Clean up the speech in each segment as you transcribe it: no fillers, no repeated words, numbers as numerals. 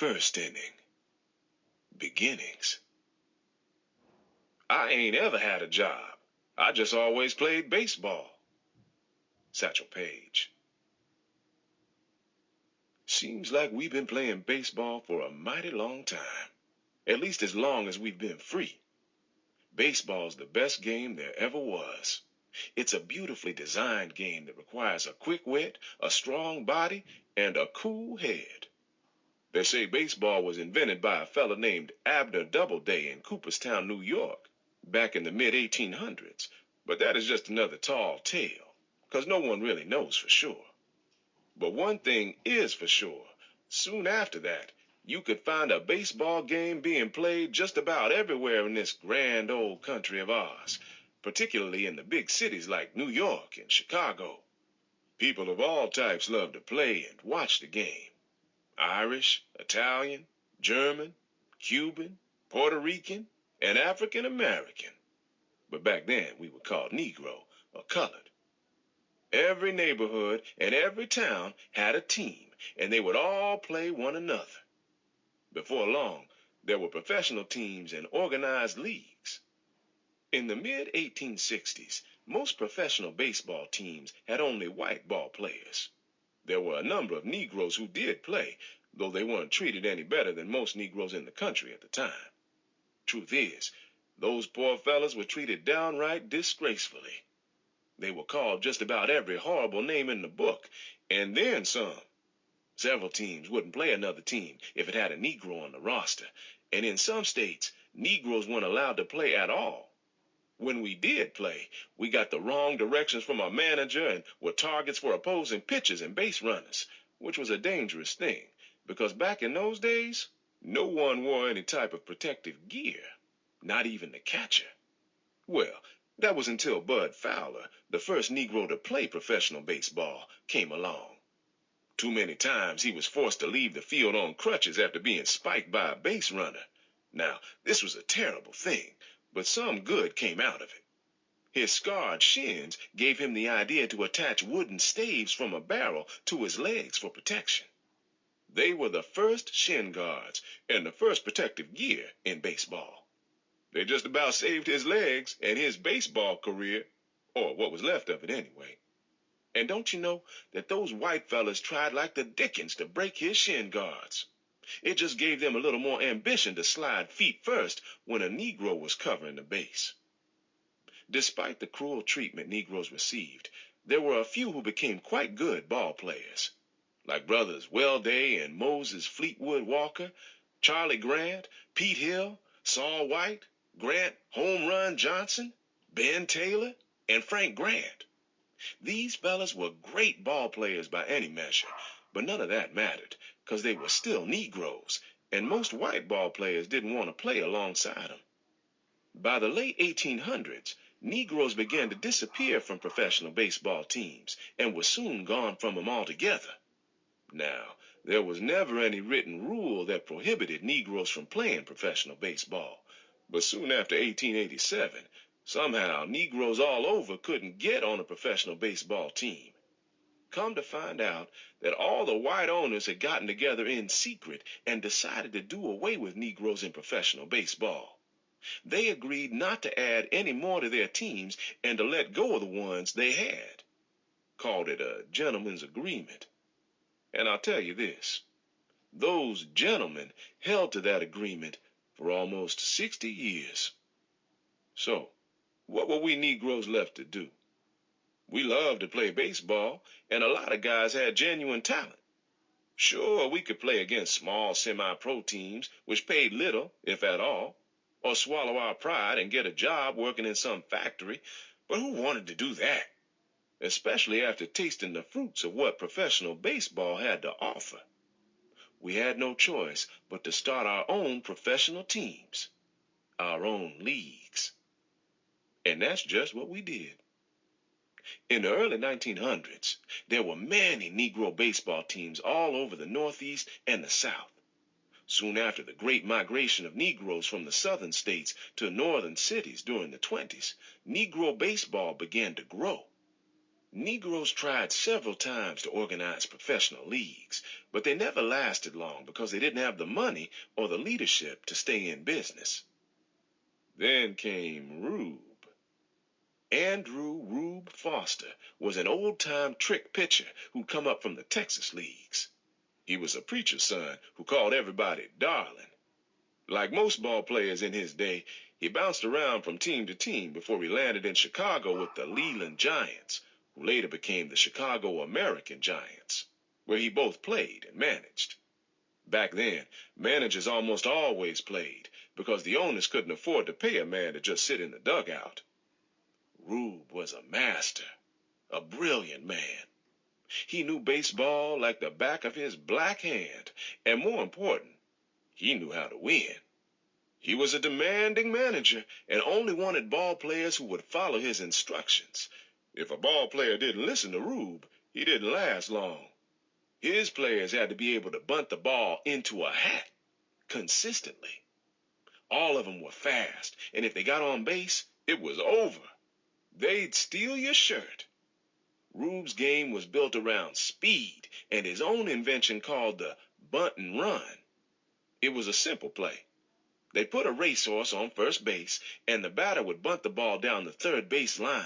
First inning. Beginnings. I ain't ever had a job. I just always played baseball. Satchel Paige. Seems like we've been playing baseball for a mighty long time. At least as long as we've been free. Baseball's the best game there ever was. It's a beautifully designed game that requires a quick wit, a strong body, and a cool head. They say baseball was invented by a fella named Abner Doubleday in Cooperstown, New York, back in the mid-1800s. But that is just another tall tale, 'cause no one really knows for sure. But one thing is for sure. Soon after that, you could find a baseball game being played just about everywhere in this grand old country of ours, particularly in the big cities like New York and Chicago. People of all types love to play and watch the game. Irish, Italian, German, Cuban, Puerto Rican, and African American. But back then we were called Negro or colored. Every neighborhood and every town had a team, and they would all play one another. Before long, there were professional teams and organized leagues. In the mid-1860s, most professional baseball teams had only white ball players. There were a number of Negroes who did play, though they weren't treated any better than most Negroes in the country at the time. Truth is, those poor fellas were treated downright disgracefully. They were called just about every horrible name in the book, and then some. Several teams wouldn't play another team if it had a Negro on the roster, and in some states, Negroes weren't allowed to play at all. When we did play, we got the wrong directions from our manager and were targets for opposing pitchers and base runners, which was a dangerous thing, because back in those days, no one wore any type of protective gear, not even the catcher. Well, that was until Bud Fowler, the first Negro to play professional baseball, came along. Too many times he was forced to leave the field on crutches after being spiked by a base runner. Now, this was a terrible thing, but some good came out of it. His scarred shins gave him the idea to attach wooden staves from a barrel to his legs for protection. They were the first shin guards and the first protective gear in baseball. They just about saved his legs and his baseball career, or what was left of it anyway. And don't you know that those white fellas tried like the dickens to break his shin guards? It just gave them a little more ambition to slide feet first when a Negro was covering the base. Despite the cruel treatment Negroes received, there were a few who became quite good ball players, like brothers Wellday and Moses Fleetwood Walker, Charlie Grant, Pete Hill, Saul White, Grant Home Run Johnson, Ben Taylor, and Frank Grant. These fellas were great ball players by any measure, but none of that mattered, 'cause they were still Negroes, and most white ball players didn't want to play alongside them. By the late 1800s, Negroes began to disappear from professional baseball teams and were soon gone from them altogether. Now, there was never any written rule that prohibited Negroes from playing professional baseball, but soon after 1887, somehow Negroes all over couldn't get on a professional baseball team. Come to find out that all the white owners had gotten together in secret and decided to do away with Negroes in professional baseball. They agreed not to add any more to their teams and to let go of the ones they had. Called it a gentleman's agreement. And I'll tell you this, those gentlemen held to that agreement for almost 60 years. So, what were we Negroes left to do? We loved to play baseball, and a lot of guys had genuine talent. Sure, we could play against small semi-pro teams, which paid little, if at all, or swallow our pride and get a job working in some factory, but who wanted to do that? Especially after tasting the fruits of what professional baseball had to offer. We had no choice but to start our own professional teams, our own leagues. And that's just what we did. In the early 1900s, there were many Negro baseball teams all over the Northeast and the South. Soon after the great migration of Negroes from the southern states to northern cities during the 20s, Negro baseball began to grow. Negroes tried several times to organize professional leagues, but they never lasted long because they didn't have the money or the leadership to stay in business. Then came Rube. Andrew Rube Foster was an old-time trick pitcher who'd come up from the Texas leagues. He was a preacher's son who called everybody darling. Like most ball players in his day, he bounced around from team to team before he landed in Chicago with the Leland Giants, who later became the Chicago American Giants, where he both played and managed. Back then, managers almost always played because the owners couldn't afford to pay a man to just sit in the dugout. Rube was a master, a brilliant man. He knew baseball like the back of his black hand, and more important, he knew how to win. He was a demanding manager and only wanted ball players who would follow his instructions. If a ball player didn't listen to Rube, he didn't last long. His players had to be able to bunt the ball into a hat consistently. All of them were fast, and if they got on base, it was over. They'd steal your shirt. Rube's game was built around speed and his own invention called the bunt and run. It was a simple play. They'd put a racehorse on first base, and the batter would bunt the ball down the third base line.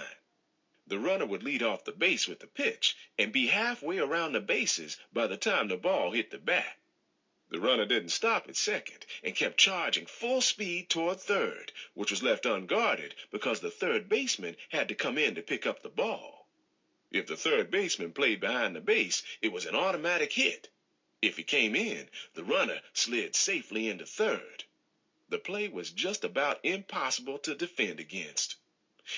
The runner would lead off the base with the pitch and be halfway around the bases by the time the ball hit the bat. The runner didn't stop at second and kept charging full speed toward third, which was left unguarded because the third baseman had to come in to pick up the ball. If the third baseman played behind the base, it was an automatic hit. If he came in, the runner slid safely into third. The play was just about impossible to defend against.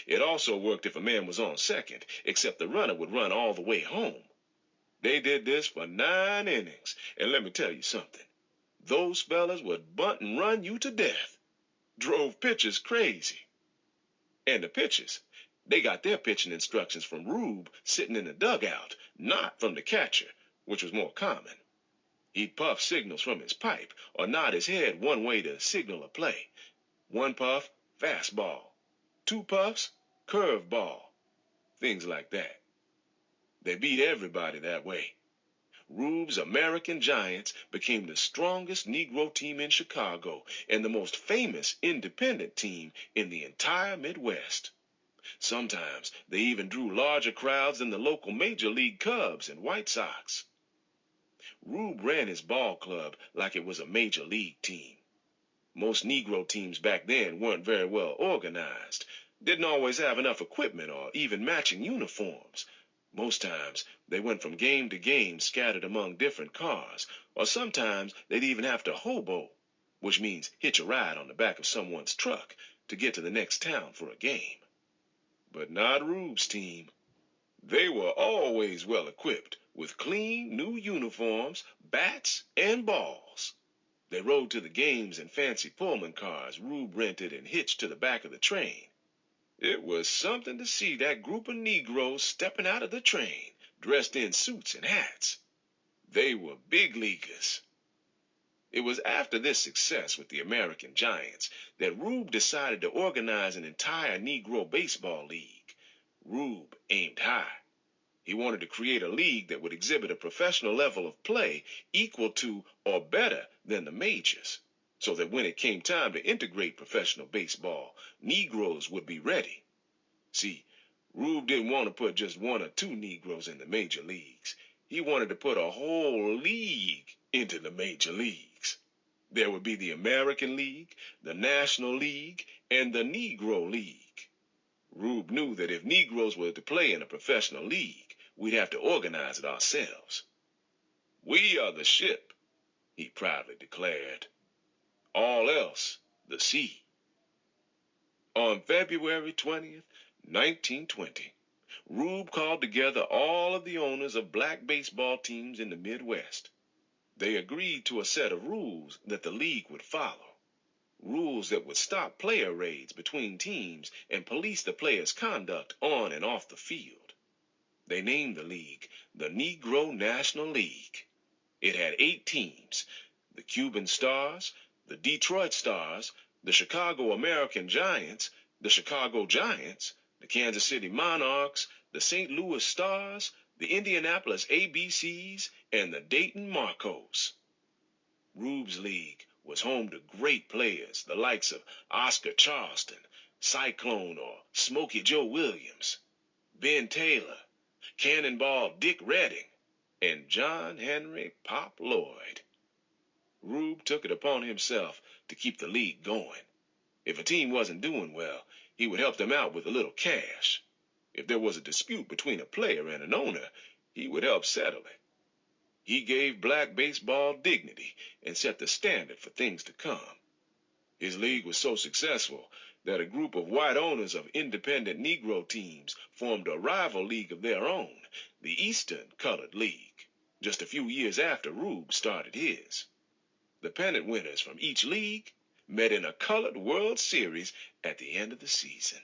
It also worked if a man was on second, except the runner would run all the way home. They did this for 9 innings, and let me tell you something. Those fellas would bunt and run you to death. Drove pitchers crazy. And the pitchers, they got their pitching instructions from Rube sitting in the dugout, not from the catcher, which was more common. He'd puff signals from his pipe or nod his head one way to signal a play. 1 puff, fastball. 2 puffs, curveball. Things like that. They beat everybody that way. Rube's American Giants became the strongest Negro team in Chicago and the most famous independent team in the entire Midwest. Sometimes they even drew larger crowds than the local Major League Cubs and White Sox. Rube ran his ball club like it was a major league team. Most Negro teams back then weren't very well organized, didn't always have enough equipment or even matching uniforms. Most times, they went from game to game scattered among different cars, or sometimes they'd even have to hobo, which means hitch a ride on the back of someone's truck to get to the next town for a game. But not Rube's team. They were always well equipped with clean new uniforms, bats, and balls. They rode to the games in fancy Pullman cars Rube rented and hitched to the back of the train. It was something to see that group of Negroes stepping out of the train, dressed in suits and hats. They were big leaguers. It was after this success with the American Giants that Rube decided to organize an entire Negro baseball league. Rube aimed high. He wanted to create a league that would exhibit a professional level of play equal to or better than the majors, so that when it came time to integrate professional baseball, Negroes would be ready. See, Rube didn't want to put just 1 or 2 Negroes in the major leagues. He wanted to put a whole league into the major leagues. There would be the American League, the National League, and the Negro League. Rube knew that if Negroes were to play in a professional league, we'd have to organize it ourselves. "We are the ship," he proudly declared. "All else, the sea." On February 20th, 1920, Rube called together all of the owners of black baseball teams in the Midwest. They agreed to a set of rules that the league would follow. Rules that would stop player raids between teams and police the players' conduct on and off the field. They named the league the Negro National League. It had 8 teams: the Cuban Stars, the Detroit Stars, the Chicago American Giants, the Chicago Giants, the Kansas City Monarchs, the St. Louis Stars, the Indianapolis ABCs, and the Dayton Marcos. Rube's League was home to great players, the likes of Oscar Charleston, Cyclone or Smokey Joe Williams, Ben Taylor, Cannonball Dick Redding, and John Henry Pop Lloyd. Rube took it upon himself to keep the league going. If a team wasn't doing well, he would help them out with a little cash. If there was a dispute between a player and an owner, he would help settle it. He gave black baseball dignity and set the standard for things to come. His league was so successful that a group of white owners of independent Negro teams formed a rival league of their own, the Eastern Colored League, just a few years after Rube started his. The pennant winners from each league met in a Colored World Series at the end of the season.